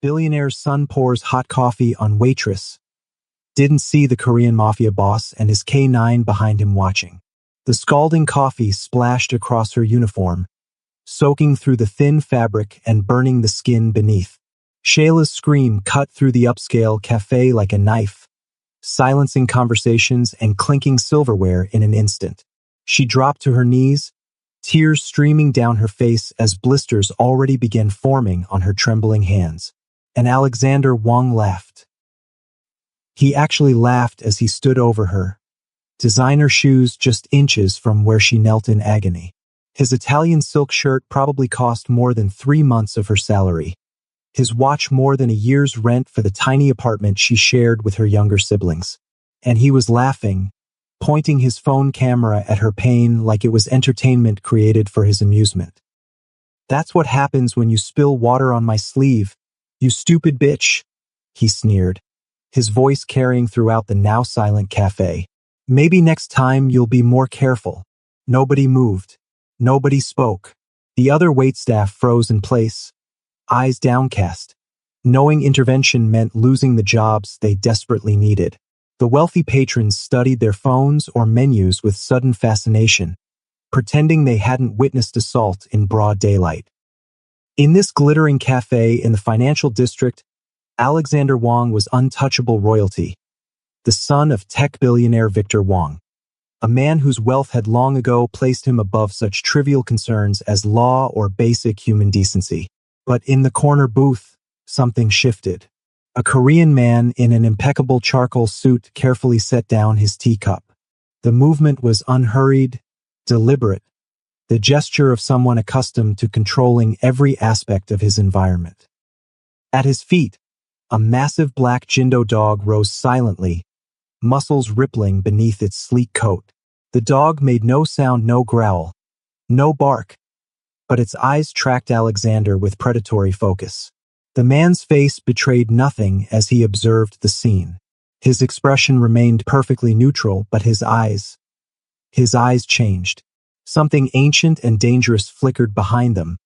Billionaire's son pours hot coffee on Waitress. Didn't see the Korean Mafia boss and his K9 behind him watching. The scalding coffee splashed across her uniform, soaking through the thin fabric and burning the skin beneath. Shayla's scream cut through the upscale cafe like a knife, silencing conversations and clinking silverware in an instant. She dropped to her knees, tears streaming down her face as blisters already began forming on her trembling hands. And Alexander Wang laughed. He actually laughed as he stood over her, designer shoes just inches from where she knelt in agony. His Italian silk shirt probably cost more than 3 months of her salary. His watch more than a year's rent for the tiny apartment she shared with her younger siblings. And he was laughing, pointing his phone camera at her pain like it was entertainment created for his amusement. "That's what happens when you spill water on my sleeve, you stupid bitch," he sneered, his voice carrying throughout the now silent cafe. "Maybe next time you'll be more careful." Nobody moved. Nobody spoke. The other waitstaff froze in place, eyes downcast, knowing intervention meant losing the jobs they desperately needed. The wealthy patrons studied their phones or menus with sudden fascination, pretending they hadn't witnessed assault in broad daylight. In this glittering cafe in the financial district, Alexander Wang was untouchable royalty, the son of tech billionaire Victor Wang, a man whose wealth had long ago placed him above such trivial concerns as law or basic human decency. But in the corner booth, something shifted. A Korean man in an impeccable charcoal suit carefully set down his teacup. The movement was unhurried, deliberate, the gesture of someone accustomed to controlling every aspect of his environment. At his feet, a massive black Jindo dog rose silently, muscles rippling beneath its sleek coat. The dog made no sound, no growl, no bark, but its eyes tracked Alexander with predatory focus. The man's face betrayed nothing as he observed the scene. His expression remained perfectly neutral, but his eyes changed. Something ancient and dangerous flickered behind them,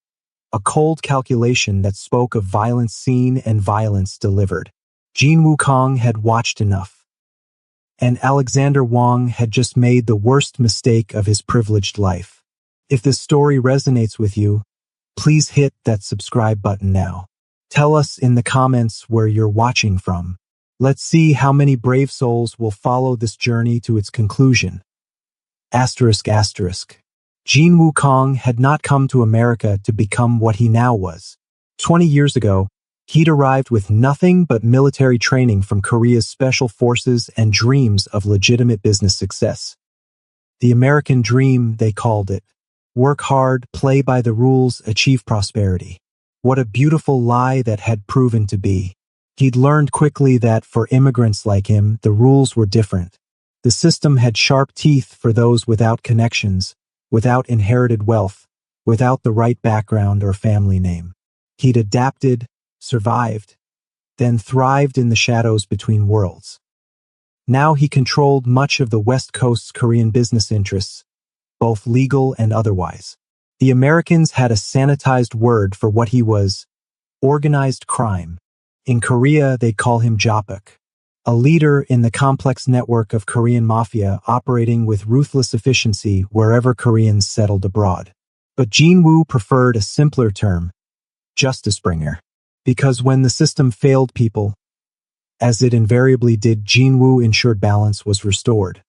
a cold calculation that spoke of violence seen and violence delivered. Jin Wukong had watched enough, and Alexander Wang had just made the worst mistake of his privileged life. If this story resonates with you, please hit that subscribe button now. Tell us in the comments where you're watching from. Let's see how many brave souls will follow this journey to its conclusion. Asterisk asterisk. Jin Wukong had not come to America to become what he now was. 20 years ago, he'd arrived with nothing but military training from Korea's special forces and dreams of legitimate business success. The American dream, they called it. Work hard, play by the rules, achieve prosperity. What a beautiful lie that had proven to be. He'd learned quickly that for immigrants like him, the rules were different. The system had sharp teeth for those without connections, without inherited wealth, without the right background or family name. He'd adapted, survived, then thrived in the shadows between worlds. Now he controlled much of the West Coast's Korean business interests, both legal and otherwise. The Americans had a sanitized word for what he was: organized crime. In Korea, they call him Japuk, a leader in the complex network of Korean Mafia operating with ruthless efficiency wherever Koreans settled abroad. But Jin Woo preferred a simpler term: justice bringer. Because when the system failed people, as it invariably did, Jin Woo ensured balance was restored.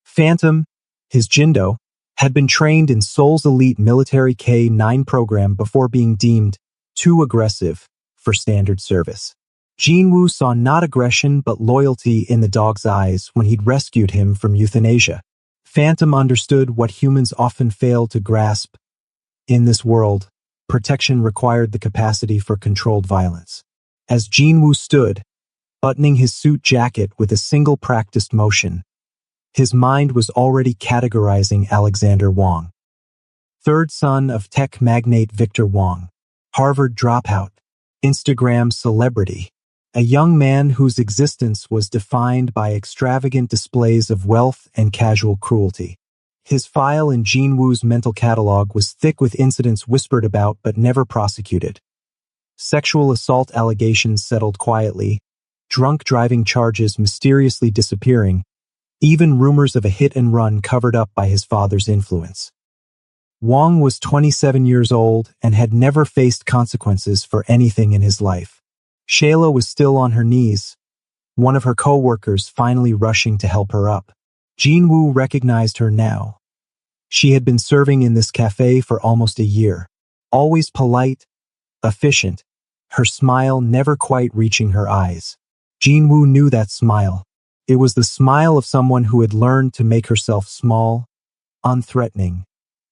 Phantom, his Jindo, had been trained in Seoul's elite military K9 program before being deemed too aggressive for standard service. Jin Woo saw not aggression but loyalty in the dog's eyes when he'd rescued him from euthanasia. Phantom understood what humans often fail to grasp. In this world, protection required the capacity for controlled violence. As Jin Woo stood, buttoning his suit jacket with a single practiced motion, his mind was already categorizing Alexander Wang. Third son of tech magnate Victor Wang, Harvard dropout, Instagram celebrity, a young man whose existence was defined by extravagant displays of wealth and casual cruelty. His file in Jin Woo's mental catalog was thick with incidents whispered about but never prosecuted. Sexual assault allegations settled quietly, drunk driving charges mysteriously disappearing, even rumors of a hit and run covered up by his father's influence. Wang was 27 years old and had never faced consequences for anything in his life. Shayla was still on her knees, one of her co-workers finally rushing to help her up. Jinwoo recognized her now. She had been serving in this cafe for almost a year, always polite, efficient, her smile never quite reaching her eyes. Jinwoo knew that smile. It was the smile of someone who had learned to make herself small, unthreatening,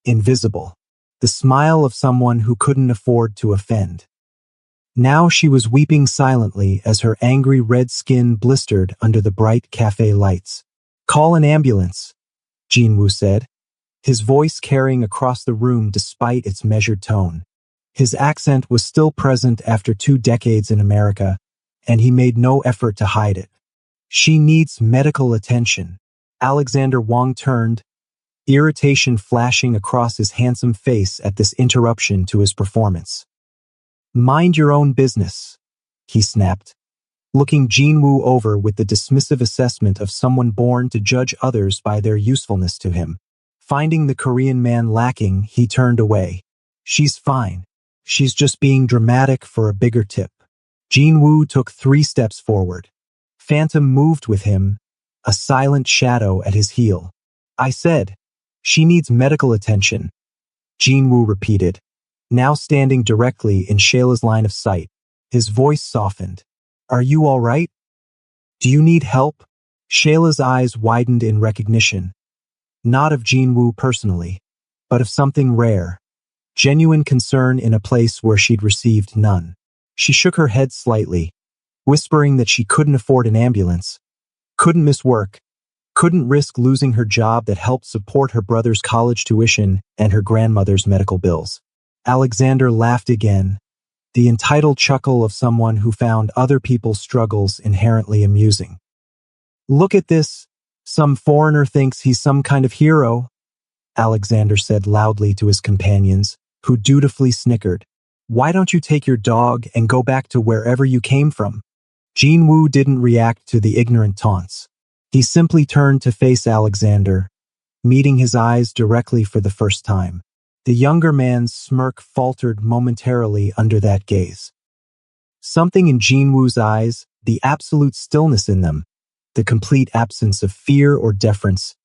invisible. The smile of someone who couldn't afford to offend. Now she was weeping silently as her angry red skin blistered under the bright cafe lights. "Call an ambulance," Jinwoo said, his voice carrying across the room despite its measured tone. His accent was still present after 2 decades in America, and he made no effort to hide it. "She needs medical attention." Alexander Wang turned, irritation flashing across his handsome face at this interruption to his performance. "Mind your own business," he snapped, looking Jinwoo over with the dismissive assessment of someone born to judge others by their usefulness to him. Finding the Korean man lacking, he turned away. "She's fine. She's just being dramatic for a bigger tip." Jinwoo took 3 steps forward. Phantom moved with him, a silent shadow at his heel. "I said, she needs medical attention," Jinwoo repeated, now standing directly in Shayla's line of sight. His voice softened. "Are you all right? Do you need help?" Shayla's eyes widened in recognition. Not of Jinwoo personally, but of something rare. Genuine concern in a place where she'd received none. She shook her head slightly, whispering that she couldn't afford an ambulance, couldn't miss work, couldn't risk losing her job that helped support her brother's college tuition and her grandmother's medical bills. Alexander laughed again, the entitled chuckle of someone who found other people's struggles inherently amusing. "Look at this. Some foreigner thinks he's some kind of hero," Alexander said loudly to his companions, who dutifully snickered. "Why don't you take your dog and go back to wherever you came from?" Jinwoo didn't react to the ignorant taunts. He simply turned to face Alexander, meeting his eyes directly for the first time. The younger man's smirk faltered momentarily under that gaze. Something in Jinwoo's eyes, the absolute stillness in them, the complete absence of fear or deference,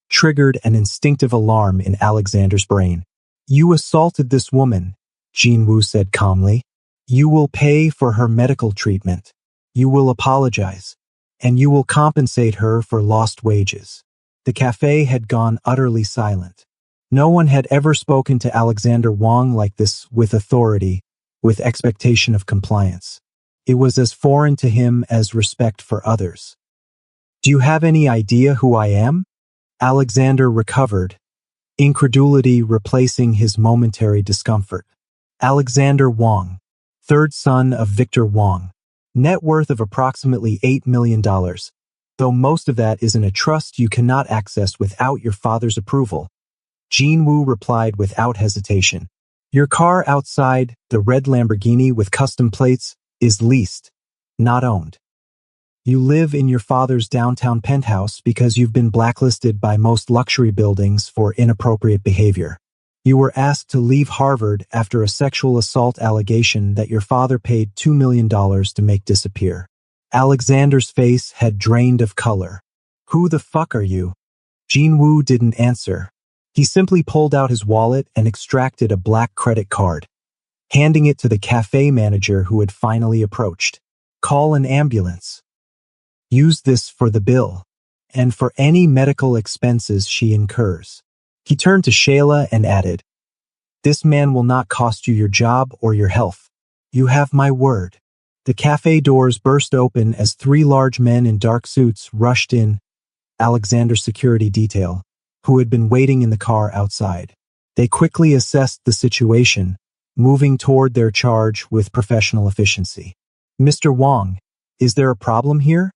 triggered an instinctive alarm in Alexander's brain. "You assaulted this woman," Jinwoo said calmly. "You will pay for her medical treatment. You will apologize, and you will compensate her for lost wages." The cafe had gone utterly silent. No one had ever spoken to Alexander Wang like this, with authority, with expectation of compliance. It was as foreign to him as respect for others. "Do you have any idea who I am?" Alexander recovered, incredulity replacing his momentary discomfort. Alexander Wang, 3rd son of Victor Wang. Net worth of approximately $8 million, though most of that is in a trust you cannot access without your father's approval. Jinwoo replied without hesitation. "Your car outside, the red Lamborghini with custom plates, is leased, not owned. You live in your father's downtown penthouse because you've been blacklisted by most luxury buildings for inappropriate behavior. You were asked to leave Harvard after a sexual assault allegation that your father paid $2 million to make disappear." Alexander's face had drained of color. "Who the fuck are you?" Jinwoo didn't answer. He simply pulled out his wallet and extracted a black credit card, handing it to the cafe manager who had finally approached. "Call an ambulance. Use this for the bill, and for any medical expenses she incurs." He turned to Shayla and added, "This man will not cost you your job or your health. You have my word." The cafe doors burst open as 3 large men in dark suits rushed in, Alexander's security detail, who had been waiting in the car outside. They quickly assessed the situation, moving toward their charge with professional efficiency. "Mr. Wang, is there a problem here?"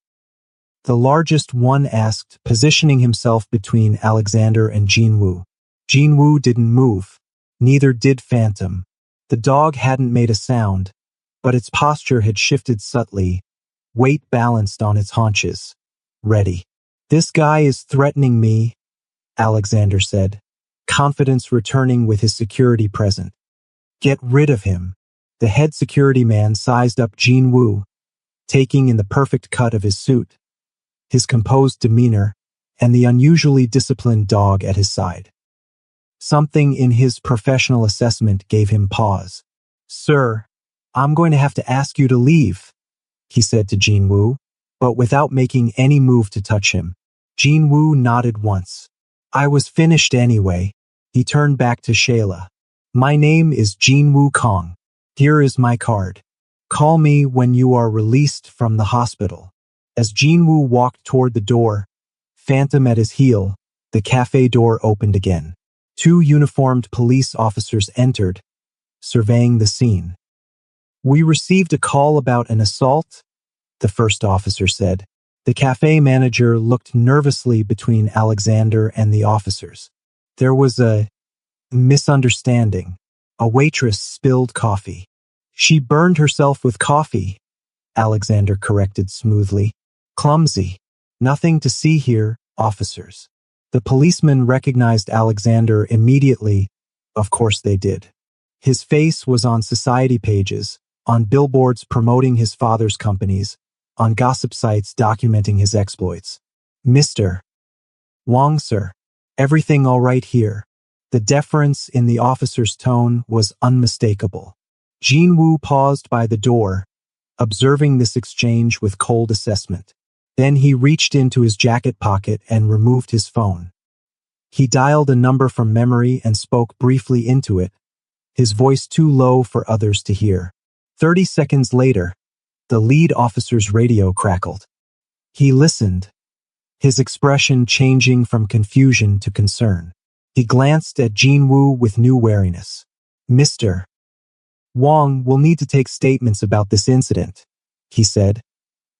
The largest one asked, positioning himself between Alexander and Jinwoo. Jinwoo didn't move. Neither did Phantom. The dog hadn't made a sound, but its posture had shifted subtly, weight balanced on its haunches. Ready. "This guy is threatening me," Alexander said, confidence returning with his security present. "Get rid of him." The head security man sized up Jin Woo, taking in the perfect cut of his suit, his composed demeanor, and the unusually disciplined dog at his side. Something in his professional assessment gave him pause. "Sir, I'm going to have to ask you to leave," he said to Jin Woo, but without making any move to touch him. Jin Woo nodded once. "I was finished anyway." He turned back to Shayla. "My name is Jin Woo Kong. Here is my card. Call me when you are released from the hospital." As Jin Woo walked toward the door, Phantom at his heel, the cafe door opened again. 2 uniformed police officers entered, surveying the scene. "We received a call about an assault," the first officer said. The cafe manager looked nervously between Alexander and the officers. "There was a misunderstanding. A waitress spilled coffee." "She burned herself with coffee," Alexander corrected smoothly. "Clumsy. Nothing to see here, officers." The policemen recognized Alexander immediately. Of course they did. His face was on society pages, on billboards promoting his father's companies, on gossip sites documenting his exploits. "Mr. Wong, sir. Everything all right here?" The deference in the officer's tone was unmistakable. Jin Woo paused by the door, observing this exchange with cold assessment. Then he reached into his jacket pocket and removed his phone. He dialed a number from memory and spoke briefly into it, his voice too low for others to hear. 30 seconds later, the lead officer's radio crackled. He listened, his expression changing from confusion to concern. He glanced at Jin Woo with new wariness. "Mr. Wong will need to take statements about this incident," he said,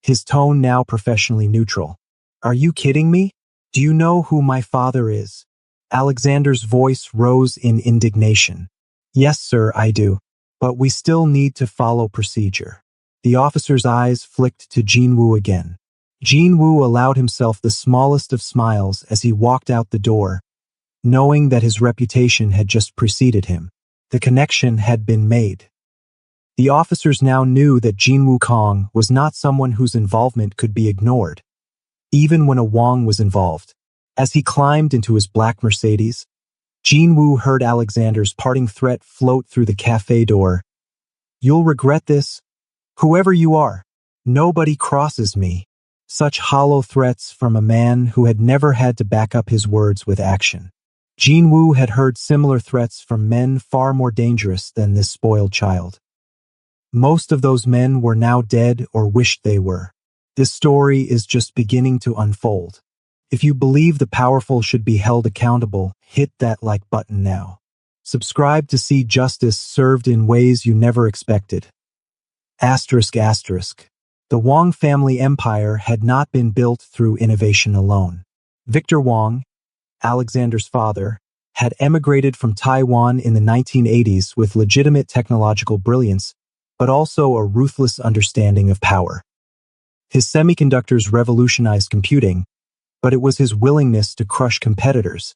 his tone now professionally neutral. "Are you kidding me? Do you know who my father is?" Alexander's voice rose in indignation. "Yes, sir, I do. But we still need to follow procedure." The officer's eyes flicked to Jin Woo again. Jin Woo allowed himself the smallest of smiles as he walked out the door, knowing that his reputation had just preceded him. The connection had been made. The officers now knew that Jin Woo Kong was not someone whose involvement could be ignored, even when a Wong was involved. As he climbed into his black Mercedes, Jin Woo heard Alexander's parting threat float through the cafe door. "You'll regret this, whoever you are. Nobody crosses me." Such hollow threats from a man who had never had to back up his words with action. Jin Woo had heard similar threats from men far more dangerous than this spoiled child. Most of those men were now dead or wished they were. This story is just beginning to unfold. If you believe the powerful should be held accountable, hit that like button now. Subscribe to see justice served in ways you never expected. Asterisk asterisk. The Wong family empire had not been built through innovation alone. Victor Wong, Alexander's father, had emigrated from Taiwan in the 1980s with legitimate technological brilliance, but also a ruthless understanding of power. His semiconductors revolutionized computing, but it was his willingness to crush competitors,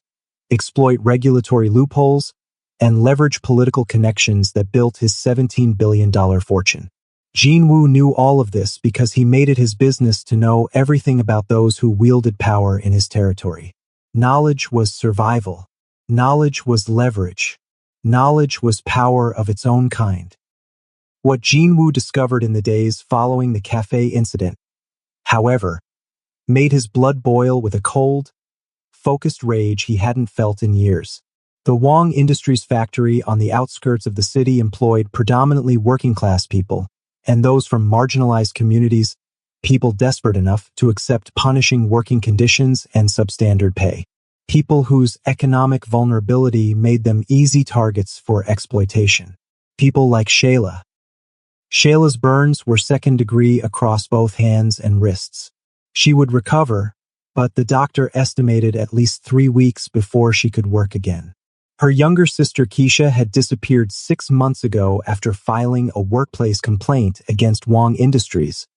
exploit regulatory loopholes, and leverage political connections that built his $17 billion fortune. Jin Woo knew all of this because he made it his business to know everything about those who wielded power in his territory. Knowledge was survival. Knowledge was leverage. Knowledge was power of its own kind. What Jin Woo discovered in the days following the cafe incident, however, made his blood boil with a cold, focused rage he hadn't felt in years. The Wong Industries factory on the outskirts of the city employed predominantly working-class people, and those from marginalized communities, people desperate enough to accept punishing working conditions and substandard pay. People whose economic vulnerability made them easy targets for exploitation. People like Shayla. Shayla's burns were second degree across both hands and wrists. She would recover, but the doctor estimated at least 3 weeks before she could work again. Her younger sister Keisha had disappeared 6 months ago after filing a workplace complaint against Wong Industries,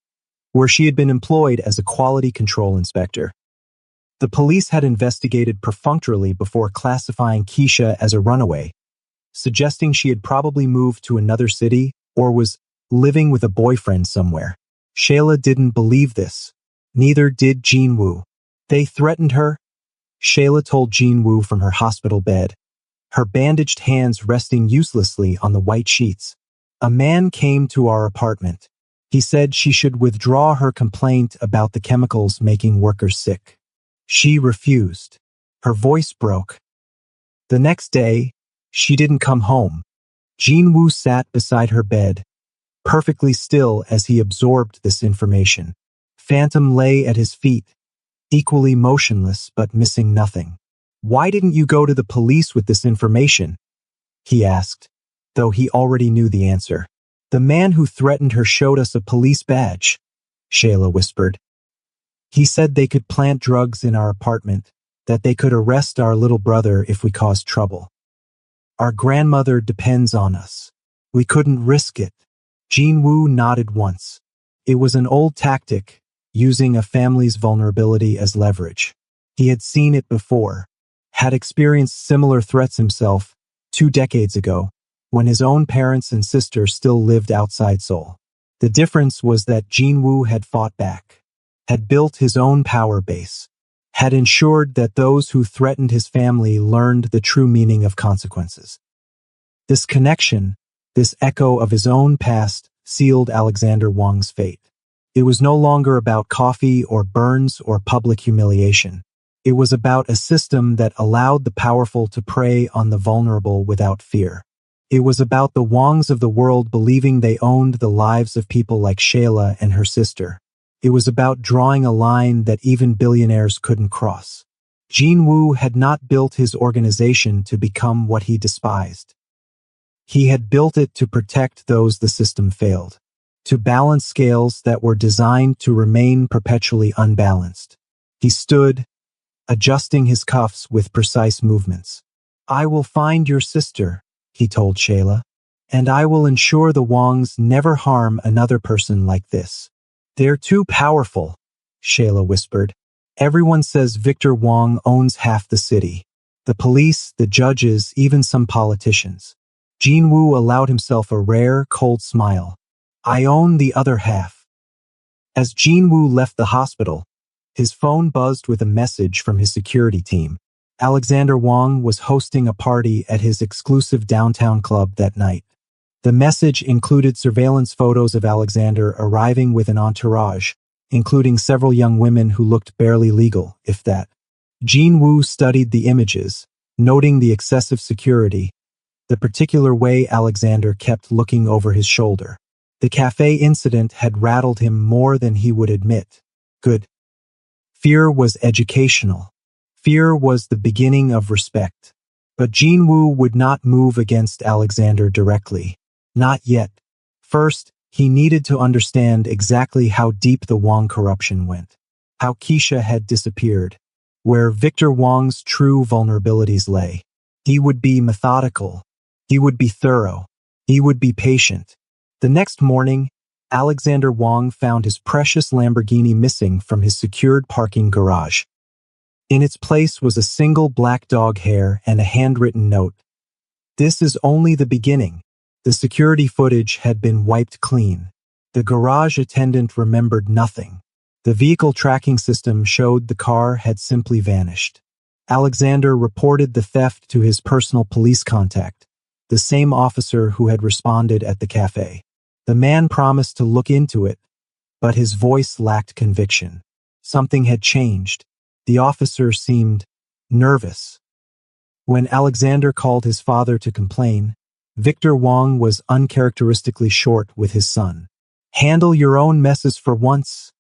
where she had been employed as a quality control inspector. The police had investigated perfunctorily before classifying Keisha as a runaway, suggesting she had probably moved to another city or was living with a boyfriend somewhere. Shayla didn't believe this. Neither did Jean Woo. They threatened her, Shayla told Jean Woo from her hospital bed, her bandaged hands resting uselessly on the white sheets. A man came to our apartment. He said she should withdraw her complaint about the chemicals making workers sick. She refused. Her voice broke. The next day, she didn't come home. Jean Woo sat beside her bed, perfectly still as he absorbed this information. Phantom lay at his feet, equally motionless but missing nothing. "Why didn't you go to the police with this information?" he asked, though he already knew the answer. "The man who threatened her showed us a police badge," Shayla whispered. "He said they could plant drugs in our apartment, that they could arrest our little brother if we caused trouble. Our grandmother depends on us. We couldn't risk it." Jean Woo nodded once. It was an old tactic, using a family's vulnerability as leverage. He had seen it before, had experienced similar threats himself 2 decades ago, when his own parents and sister still lived outside Seoul. The difference was that Jean Woo had fought back, had built his own power base, had ensured that those who threatened his family learned the true meaning of consequences. This connection, this echo of his own past, sealed Alexander Wong's fate. It was no longer about coffee or burns or public humiliation. It was about a system that allowed the powerful to prey on the vulnerable without fear. It was about the Wongs of the world believing they owned the lives of people like Shayla and her sister. It was about drawing a line that even billionaires couldn't cross. Jean Woo had not built his organization to become what he despised. He had built it to protect those the system failed, to balance scales that were designed to remain perpetually unbalanced. He stood, adjusting his cuffs with precise movements. "I will find your sister," he told Shayla, "and I will ensure the Wongs never harm another person like this." "They're too powerful," Shayla whispered. "Everyone says Victor Wong owns half the city. The police, the judges, even some politicians." Jean Woo allowed himself a rare, cold smile. "I own the other half." As Jean Woo left the hospital, his phone buzzed with a message from his security team. Alexander Wong was hosting a party at his exclusive downtown club that night. The message included surveillance photos of Alexander arriving with an entourage, including several young women who looked barely legal, if that. Jean Woo studied the images, noting the excessive security, the particular way Alexander kept looking over his shoulder. The cafe incident had rattled him more than he would admit. Good. Fear was educational. Fear was the beginning of respect. But Jean Woo would not move against Alexander directly. Not yet. First, he needed to understand exactly how deep the Wong corruption went, how Keisha had disappeared, where Victor Wong's true vulnerabilities lay. He would be methodical. He would be thorough. He would be patient. The next morning, Alexander Wong found his precious Lamborghini missing from his secured parking garage. In its place was a single black dog hair and a handwritten note. "This is only the beginning." The security footage had been wiped clean. The garage attendant remembered nothing. The vehicle tracking system showed the car had simply vanished. Alexander reported the theft to his personal police contact, the same officer who had responded at the cafe. The man promised to look into it, but his voice lacked conviction. Something had changed. The officer seemed nervous. When Alexander called his father to complain, Victor Wong was uncharacteristically short with his son. "Handle your own messes for once,"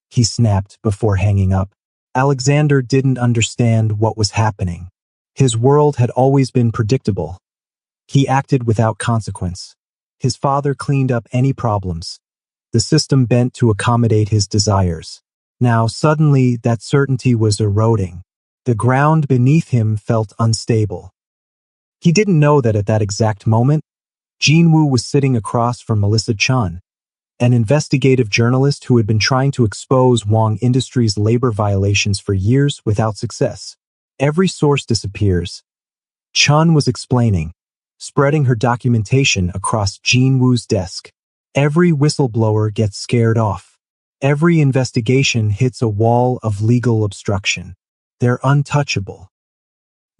he snapped before hanging up. Alexander didn't understand what was happening. His world had always been predictable. He acted without consequence. His father cleaned up any problems. The system bent to accommodate his desires. Now suddenly that certainty was eroding. The ground beneath him felt unstable. He didn't know that at that exact moment, Jin-woo was sitting across from Melissa Chun, an investigative journalist who had been trying to expose Wang Industries' labor violations for years without success. Every source disappears, Chun was explaining, spreading her documentation across Jin-woo's desk. Every whistleblower gets scared off. Every investigation hits a wall of legal obstruction. They're untouchable.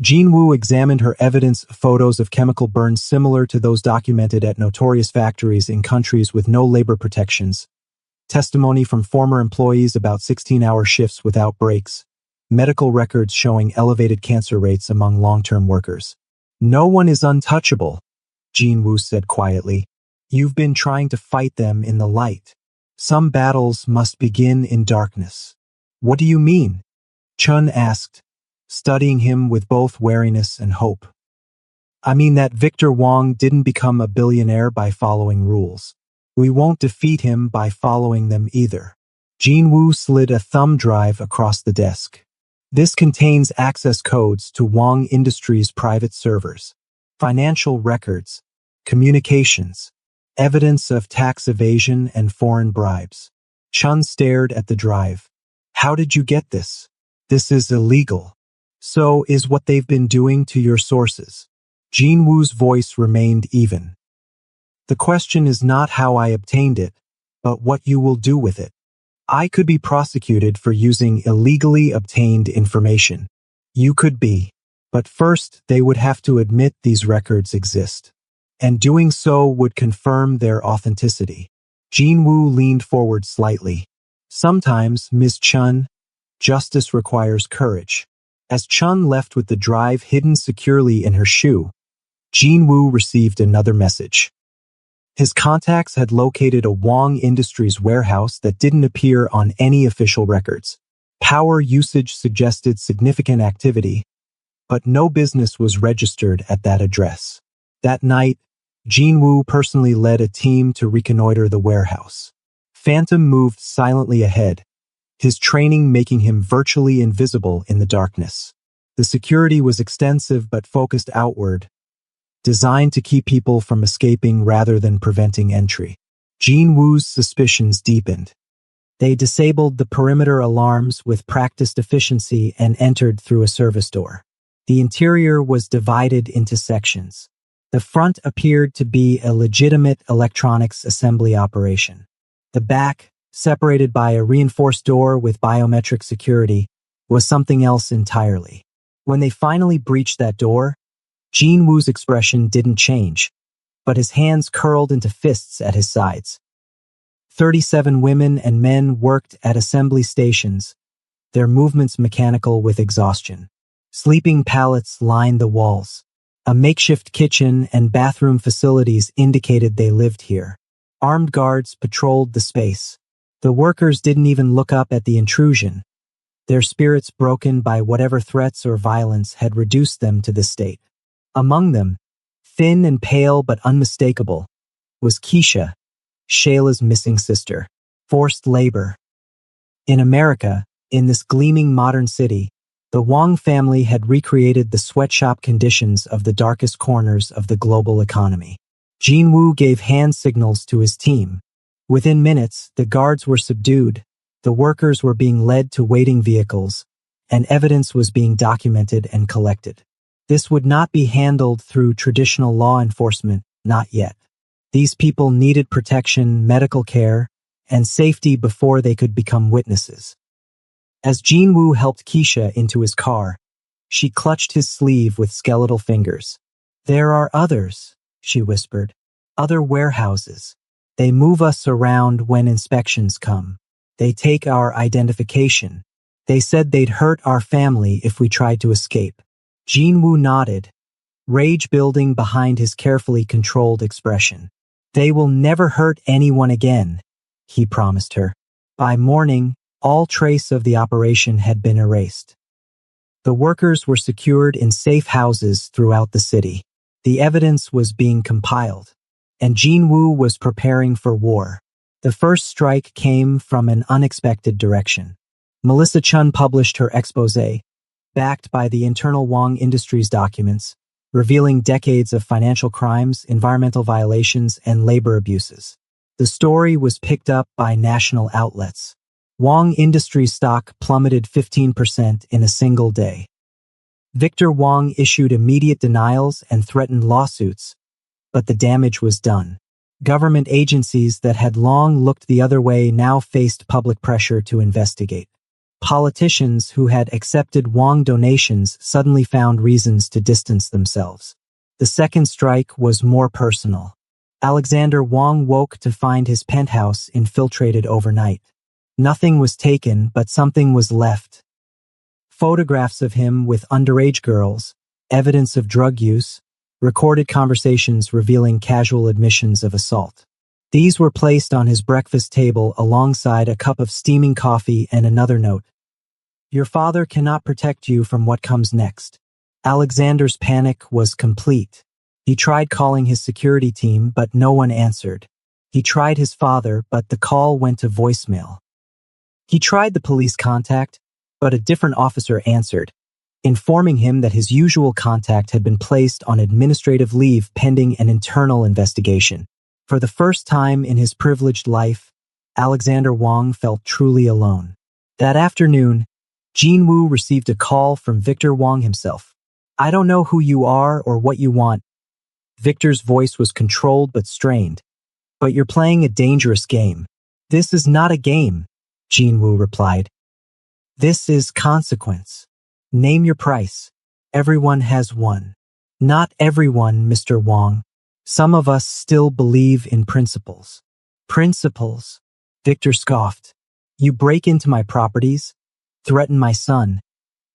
Jin-woo examined her evidence, photos of chemical burns similar to those documented at notorious factories in countries with no labor protections, testimony from former employees about 16-hour shifts without breaks, medical records showing elevated cancer rates among long-term workers. No one is untouchable, Jin-woo said quietly. You've been trying to fight them in the light. Some battles must begin in darkness. What do you mean? Chun asked, studying him with both wariness and hope. I mean that Victor Wang didn't become a billionaire by following rules. We won't defeat him by following them either. Jin-woo slid a thumb drive across the desk. This contains access codes to Wang Industries' private servers, financial records, communications, evidence of tax evasion and foreign bribes. Chun stared at the drive. How did you get this? This is illegal. So is what they've been doing to your sources. Jin-woo's voice remained even. The question is not how I obtained it, but what you will do with it. I could be prosecuted for using illegally obtained information. You could be. But first, they would have to admit these records exist. And doing so would confirm their authenticity. Jin-woo leaned forward slightly. Sometimes, Ms. Chun, justice requires courage. As Chun left with the drive hidden securely in her shoe, Jin-woo received another message. His contacts had located a Wang Industries warehouse that didn't appear on any official records. Power usage suggested significant activity, but no business was registered at that address. That night, Jin-woo personally led a team to reconnoiter the warehouse. Phantom moved silently ahead, his training making him virtually invisible in the darkness. The security was extensive but focused outward, designed to keep people from escaping rather than preventing entry. Jin-woo's suspicions deepened. They disabled the perimeter alarms with practiced efficiency and entered through a service door. The interior was divided into sections. The front appeared to be a legitimate electronics assembly operation. The back, separated by a reinforced door with biometric security, was something else entirely. When they finally breached that door, Jin-woo's expression didn't change, but his hands curled into fists at his sides. 37 women and men worked at assembly stations, their movements mechanical with exhaustion. Sleeping pallets lined the walls. A makeshift kitchen and bathroom facilities indicated they lived here. Armed guards patrolled the space. The workers didn't even look up at the intrusion, their spirits broken by whatever threats or violence had reduced them to this state. Among them, thin and pale but unmistakable, was Keisha, Shayla's missing sister. Forced labor. In America, in this gleaming modern city, the Wang family had recreated the sweatshop conditions of the darkest corners of the global economy. Jin-woo gave hand signals to his team. Within minutes, the guards were subdued, the workers were being led to waiting vehicles, and evidence was being documented and collected. This would not be handled through traditional law enforcement, not yet. These people needed protection, medical care, and safety before they could become witnesses. As Jin-woo helped Keisha into his car, she clutched his sleeve with skeletal fingers. There are others, she whispered. Other warehouses. They move us around when inspections come. They take our identification. They said they'd hurt our family if we tried to escape. Jin-woo nodded, rage building behind his carefully controlled expression. They will never hurt anyone again, he promised her. By morning, all trace of the operation had been erased. The workers were secured in safe houses throughout the city. The evidence was being compiled, and Jin-woo was preparing for war. The first strike came from an unexpected direction. Melissa Chun published her exposé, backed by the internal Wang Industries documents, revealing decades of financial crimes, environmental violations, and labor abuses. The story was picked up by national outlets. Wang Industries stock plummeted 15% in a single day. Victor Wang issued immediate denials and threatened lawsuits, but the damage was done. Government agencies that had long looked the other way now faced public pressure to investigate. Politicians who had accepted Wang donations suddenly found reasons to distance themselves. The second strike was more personal. Alexander Wang woke to find his penthouse infiltrated overnight. Nothing was taken, but something was left. Photographs of him with underage girls, evidence of drug use, recorded conversations revealing casual admissions of assault. These were placed on his breakfast table alongside a cup of steaming coffee and another note. Your father cannot protect you from what comes next. Alexander's panic was complete. He tried calling his security team, but no one answered. He tried his father, but the call went to voicemail. He tried the police contact, but a different officer answered, informing him that his usual contact had been placed on administrative leave pending an internal investigation. For the first time in his privileged life, Alexander Wang felt truly alone. That afternoon, Jin Woo received a call from Victor Wang himself. I don't know who you are or what you want. Victor's voice was controlled but strained. But you're playing a dangerous game. This is not a game, Jin Woo replied. This is consequence. Name your price. Everyone has one. Not everyone, Mr. Wang. Some of us still believe in principles. Principles? Victor scoffed. You break into my properties, threaten my son,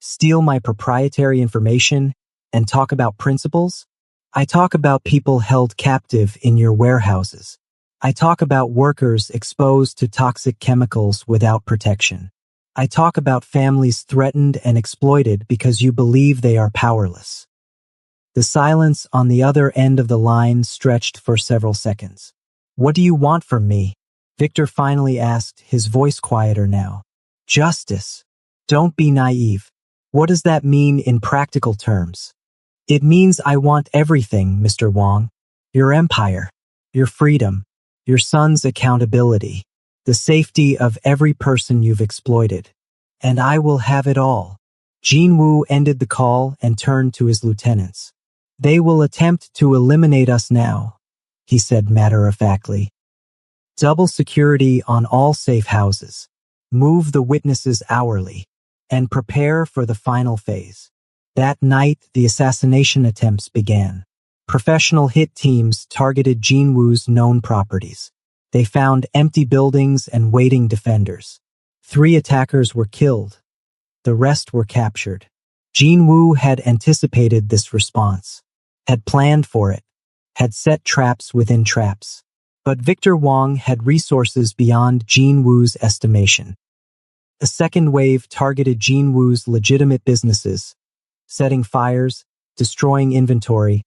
steal my proprietary information, and talk about principles? I talk about people held captive in your warehouses. I talk about workers exposed to toxic chemicals without protection. I talk about families threatened and exploited because you believe they are powerless. The silence on the other end of the line stretched for several seconds. What do you want from me? Victor finally asked, his voice quieter now. Justice. Don't be naive. What does that mean in practical terms? It means I want everything, Mr. Wang. Your empire, your freedom, your son's accountability, the safety of every person you've exploited. And I will have it all. Jin Woo ended the call and turned to his lieutenants. They will attempt to eliminate us now, he said matter-of-factly. Double security on all safe houses. Move the witnesses hourly. And prepare for the final phase. That night, the assassination attempts began. Professional hit teams targeted Jin Woo's known properties. They found empty buildings and waiting defenders. 3 attackers were killed. The rest were captured. Jin Woo had anticipated this response, had planned for it, had set traps within traps. But Victor Wang had resources beyond Jin Woo's estimation. A second wave targeted Jin Woo's legitimate businesses, setting fires, destroying inventory,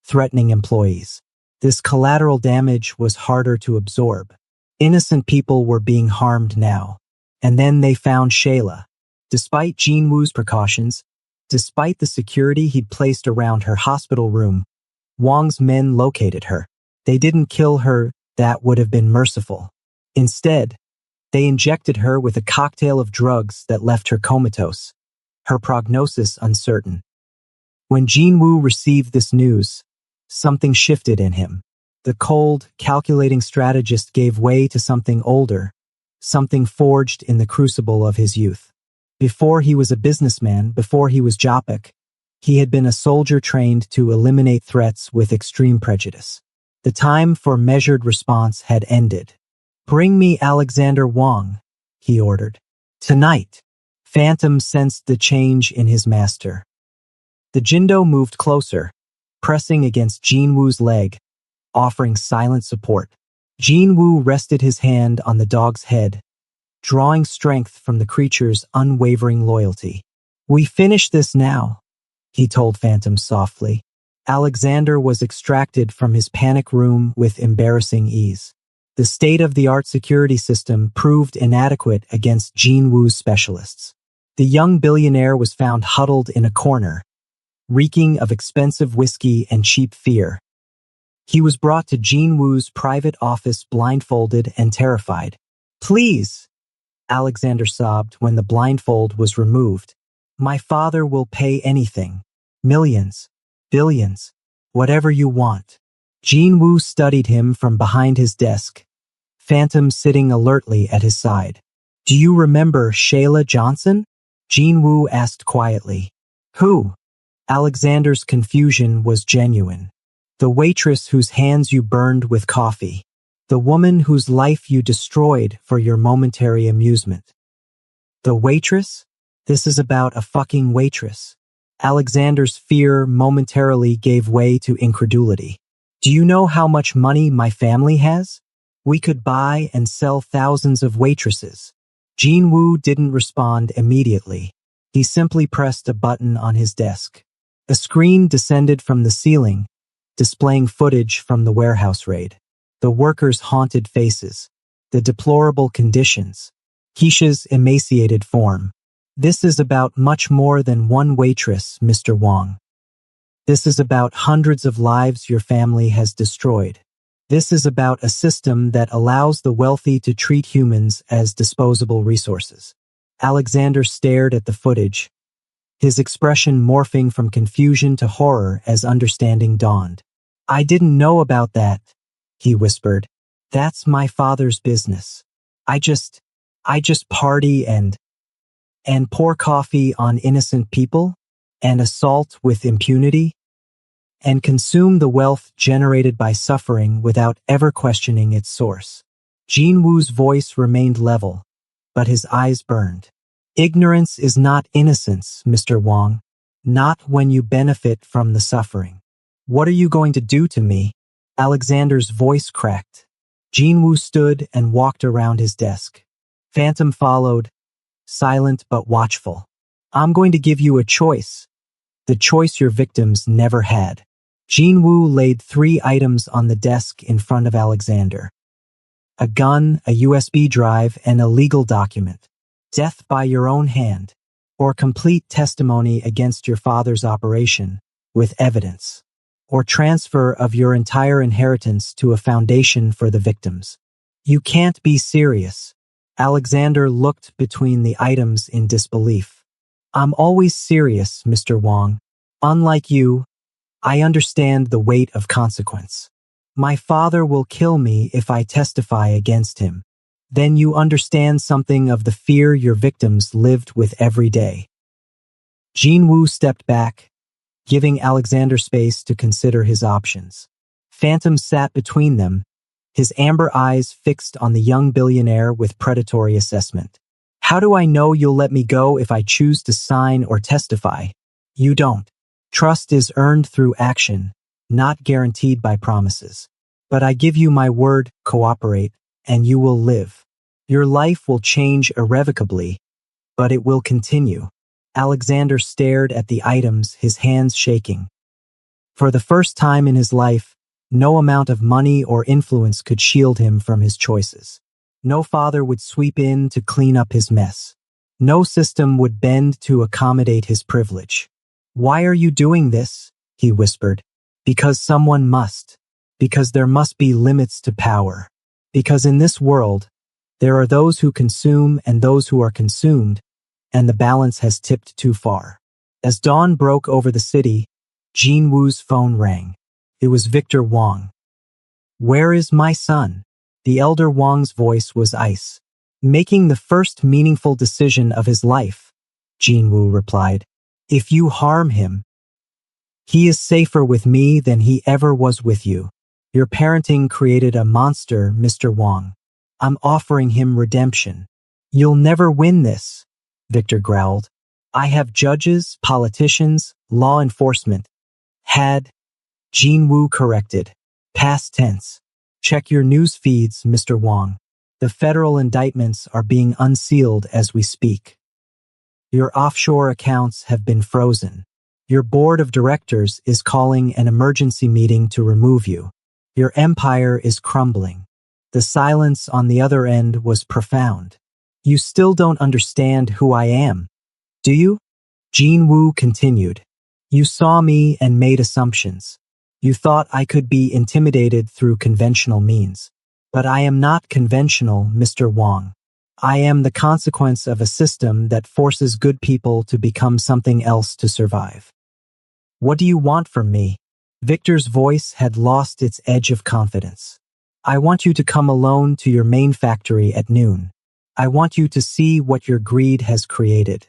threatening employees. This collateral damage was harder to absorb. Innocent people were being harmed now. And then they found Shayla. Despite Jin Woo's precautions, despite the security he'd placed around her hospital room, Wang's men located her. They didn't kill her, that would have been merciful. Instead, they injected her with a cocktail of drugs that left her comatose, her prognosis uncertain. When Jin Woo received this news, something shifted in him. The cold, calculating strategist gave way to something older, something forged in the crucible of his youth. Before he was a businessman, before he was Jopik, he had been a soldier trained to eliminate threats with extreme prejudice. The time for measured response had ended. Bring me Alexander Wang, he ordered. Tonight. Phantom sensed the change in his master. The Jindo moved closer, pressing against Jin Woo's leg, offering silent support. Jin Woo rested his hand on the dog's head, drawing strength from the creature's unwavering loyalty. We finish this now, he told Phantom softly. Alexander was extracted from his panic room with embarrassing ease. The state-of-the-art security system proved inadequate against Jin Woo's specialists. The young billionaire was found huddled in a corner, reeking of expensive whiskey and cheap fear. He was brought to Jean Wu's private office blindfolded and terrified. "Please," Alexander sobbed when the blindfold was removed. "My father will pay anything. Millions, billions, whatever you want." Jean Wu studied him from behind his desk, Phantom sitting alertly at his side. "Do you remember Shayla Johnson?" Jean Wu asked quietly. "Who?" Alexander's confusion was genuine. "The waitress whose hands you burned with coffee. The woman whose life you destroyed for your momentary amusement." "The waitress? This is about a fucking waitress." Alexander's fear momentarily gave way to incredulity. "Do you know how much money my family has? We could buy and sell thousands of waitresses." Jean Wu didn't respond immediately. He simply pressed a button on his desk. A screen descended from the ceiling, displaying footage from the warehouse raid. The workers' haunted faces, the deplorable conditions, Keisha's emaciated form. "This is about much more than one waitress, Mr. Wong. This is about hundreds of lives your family has destroyed. This is about a system that allows the wealthy to treat humans as disposable resources." Alexander stared at the footage, his expression morphing from confusion to horror as understanding dawned. "I didn't know about that," he whispered. "That's my father's business. I just party and pour coffee on innocent people, and assault with impunity, and consume the wealth generated by suffering without ever questioning its source." Jean Wu's voice remained level, but his eyes burned. "Ignorance is not innocence, Mr. Wong. Not when you benefit from the suffering." "What are you going to do to me?" Alexander's voice cracked. Jean Wu stood and walked around his desk. Phantom followed, silent but watchful. "I'm going to give you a choice. The choice your victims never had." Jean Wu laid 3 items on the desk in front of Alexander. A gun, a USB drive, and a legal document. "Death by your own hand, or complete testimony against your father's operation, with evidence, or transfer of your entire inheritance to a foundation for the victims." "You can't be serious." Alexander looked between the items in disbelief. "I'm always serious, Mr. Wong. Unlike you, I understand the weight of consequence. My father will kill me if I testify against him. Then you understand something of the fear your victims lived with every day." Jean Wu stepped back, giving Alexander space to consider his options. Phantom sat between them, his amber eyes fixed on the young billionaire with predatory assessment. "How do I know you'll let me go if I choose to sign or testify? You don't. Trust is earned through action, not guaranteed by promises. But I give you my word, cooperate, and you will live. Your life will change irrevocably, but it will continue." Alexander stared at the items, his hands shaking. For the first time in his life, no amount of money or influence could shield him from his choices. No father would sweep in to clean up his mess. No system would bend to accommodate his privilege. "Why are you doing this?" he whispered. "Because someone must. Because there must be limits to power. Because in this world, there are those who consume and those who are consumed, and the balance has tipped too far." As dawn broke over the city, Jean Wu's phone rang. It was Victor Wong. "Where is my son?" The elder Wong's voice was ice. "Making the first meaningful decision of his life," Jean Wu replied. "If you harm him, he is safer with me than he ever was with you. Your parenting created a monster, Mr. Wong. I'm offering him redemption." "You'll never win this," Victor growled. "I have judges, politicians, law enforcement." "Had," Jean Wu corrected. "Past tense. Check your news feeds, Mr. Wong. The federal indictments are being unsealed as we speak. Your offshore accounts have been frozen. Your board of directors is calling an emergency meeting to remove you. Your empire is crumbling." The silence on the other end was profound. "You still don't understand who I am, do you?" Jean Wu continued. You saw me and made assumptions. You thought I could be intimidated through conventional means. But I am not conventional, Mr. Wong. I am the consequence of a system that forces good people to become something else to survive. What do you want from me? Victor's voice had lost its edge of confidence. I want you to come alone to your main factory at noon. I want you to see what your greed has created.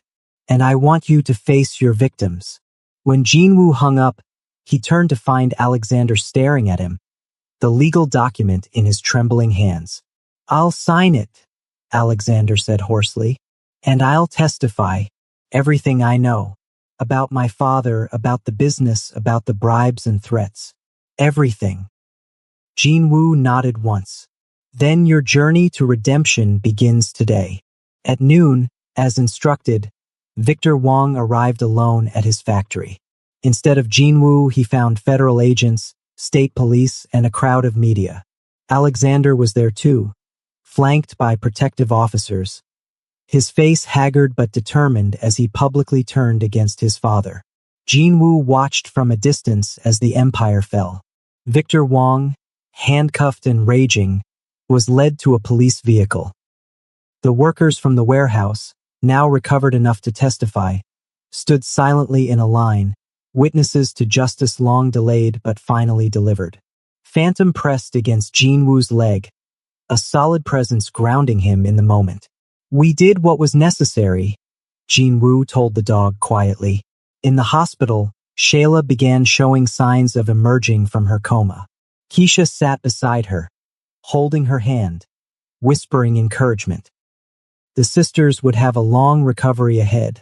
And I want you to face your victims. When Jinwoo hung up, he turned to find Alexander staring at him, the legal document in his trembling hands. I'll sign it, Alexander said hoarsely, and I'll testify everything I know about my father, about the business, about the bribes and threats. Everything. Jinwoo nodded once. Then your journey to redemption begins today. At noon, as instructed, Victor Wong arrived alone at his factory. Instead of Jinwoo, he found federal agents, state police, and a crowd of media. Alexander was there too, flanked by protective officers, his face haggard but determined as he publicly turned against his father. Jinwoo watched from a distance as the empire fell. Victor Wong, handcuffed and raging, was led to a police vehicle. The workers from the warehouse, now recovered enough to testify, stood silently in a line, witnesses to justice long delayed but finally delivered. Phantom pressed against Jinwoo's leg, a solid presence grounding him in the moment. We did what was necessary, Jinwoo told the dog quietly. In the hospital, Shayla began showing signs of emerging from her coma. Keisha sat beside her, holding her hand, whispering encouragement. The sisters would have a long recovery ahead,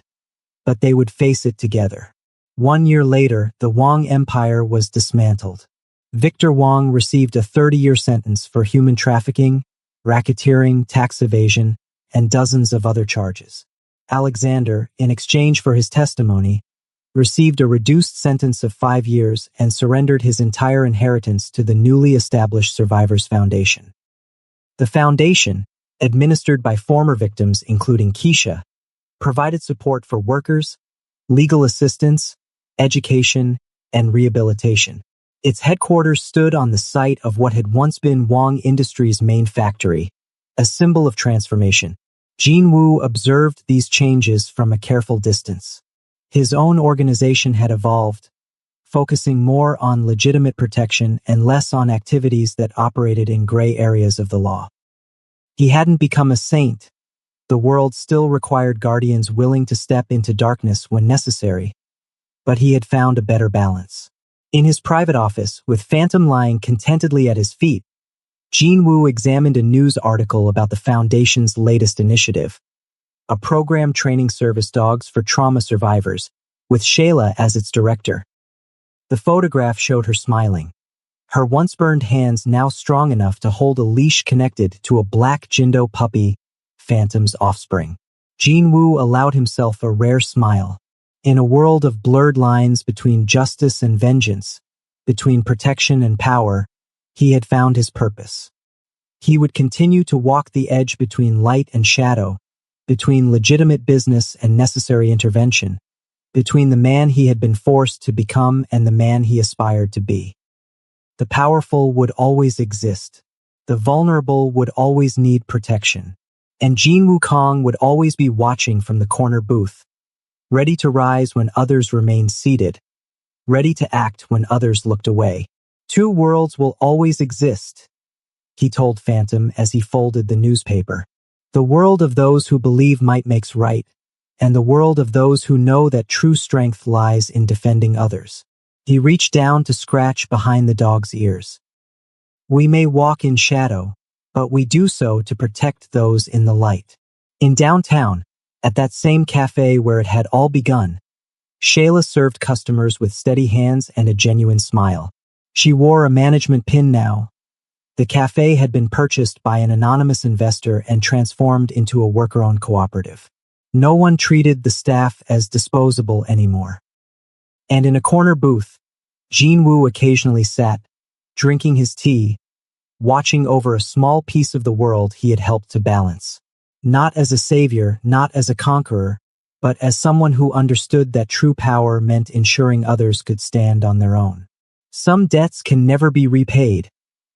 but they would face it together. 1 year later, the Wong Empire was dismantled. Victor Wong received a 30-year sentence for human trafficking, racketeering, tax evasion, and dozens of other charges. Alexander, in exchange for his testimony, received a reduced sentence of 5 years and surrendered his entire inheritance to the newly established Survivors Foundation. The foundation, administered by former victims including Keisha, provided support for workers, legal assistance, education, and rehabilitation. Its headquarters stood on the site of what had once been Wong Industries' main factory, a symbol of transformation. Jinwoo observed these changes from a careful distance. His own organization had evolved, focusing more on legitimate protection and less on activities that operated in gray areas of the law. He hadn't become a saint. The world still required guardians willing to step into darkness when necessary, but he had found a better balance. In his private office, with Phantom lying contentedly at his feet, Jinwoo examined a news article about the Foundation's latest initiative, a program training service dogs for trauma survivors, with Shayla as its director. The photograph showed her smiling, her once burned hands now strong enough to hold a leash connected to a black Jindo puppy, Phantom's offspring. Jinwoo allowed himself a rare smile. In a world of blurred lines between justice and vengeance, between protection and power, he had found his purpose. He would continue to walk the edge between light and shadow, between legitimate business and necessary intervention, between the man he had been forced to become and the man he aspired to be. The powerful would always exist. The vulnerable would always need protection. And Jinwoo Kong would always be watching from the corner booth, ready to rise when others remained seated, ready to act when others looked away. 2 worlds will always exist, he told Phantom as he folded the newspaper. The world of those who believe might makes right, and the world of those who know that true strength lies in defending others. He reached down to scratch behind the dog's ears. We may walk in shadow, but we do so to protect those in the light. In downtown, at that same cafe where it had all begun, Shayla served customers with steady hands and a genuine smile. She wore a management pin now. The cafe had been purchased by an anonymous investor and transformed into a worker-owned cooperative. No one treated the staff as disposable anymore. And in a corner booth, Jinwoo occasionally sat, drinking his tea, watching over a small piece of the world he had helped to balance. Not as a savior, not as a conqueror, but as someone who understood that true power meant ensuring others could stand on their own. Some debts can never be repaid,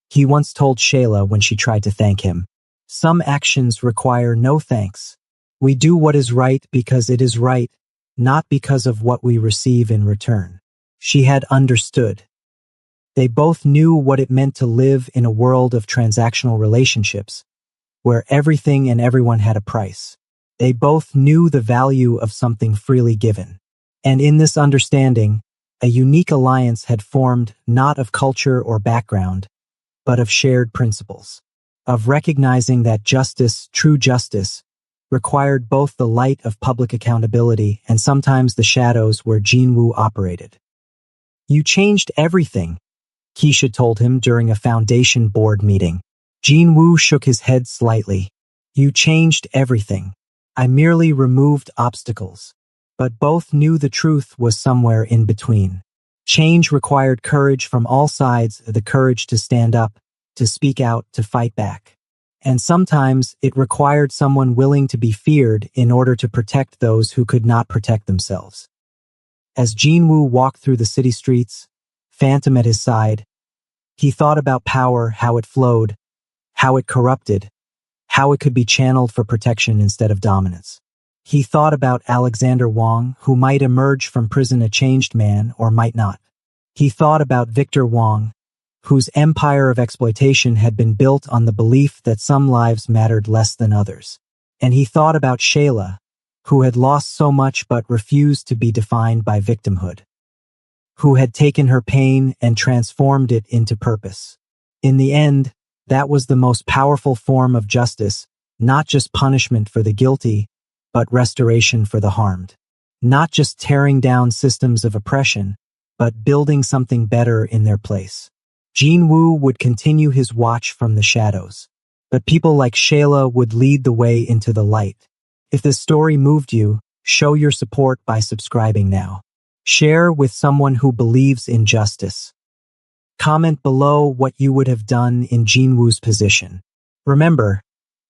he once told Shayla when she tried to thank him. Some actions require no thanks. We do what is right because it is right, not because of what we receive in return. She had understood. They both knew what it meant to live in a world of transactional relationships, where everything and everyone had a price. They both knew the value of something freely given. And in this understanding, a unique alliance had formed not of culture or background, but of shared principles, of recognizing that justice, true justice, required both the light of public accountability and sometimes the shadows where Jinwoo operated. You changed everything, Keisha told him during a foundation board meeting. Jinwoo shook his head slightly. You changed everything. I merely removed obstacles. But both knew the truth was somewhere in between. Change required courage from all sides, the courage to stand up, to speak out, to fight back. And sometimes it required someone willing to be feared in order to protect those who could not protect themselves. As Jinwoo walked through the city streets, Phantom at his side, he thought about power, how it flowed, how it corrupted, how it could be channeled for protection instead of dominance. He thought about Alexander Wang, who might emerge from prison a changed man or might not. He thought about Victor Wang, whose empire of exploitation had been built on the belief that some lives mattered less than others. And he thought about Shayla, who had lost so much but refused to be defined by victimhood, who had taken her pain and transformed it into purpose. In the end, that was the most powerful form of justice, not just punishment for the guilty, but restoration for the harmed. Not just tearing down systems of oppression, but building something better in their place. Jinwoo would continue his watch from the shadows, but people like Shayla would lead the way into the light. If this story moved you, show your support by subscribing now. Share with someone who believes in justice. Comment below what you would have done in Jinwoo's position. Remember,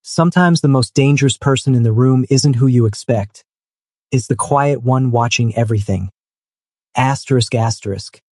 sometimes the most dangerous person in the room isn't who you expect. It's the quiet one watching everything. ***.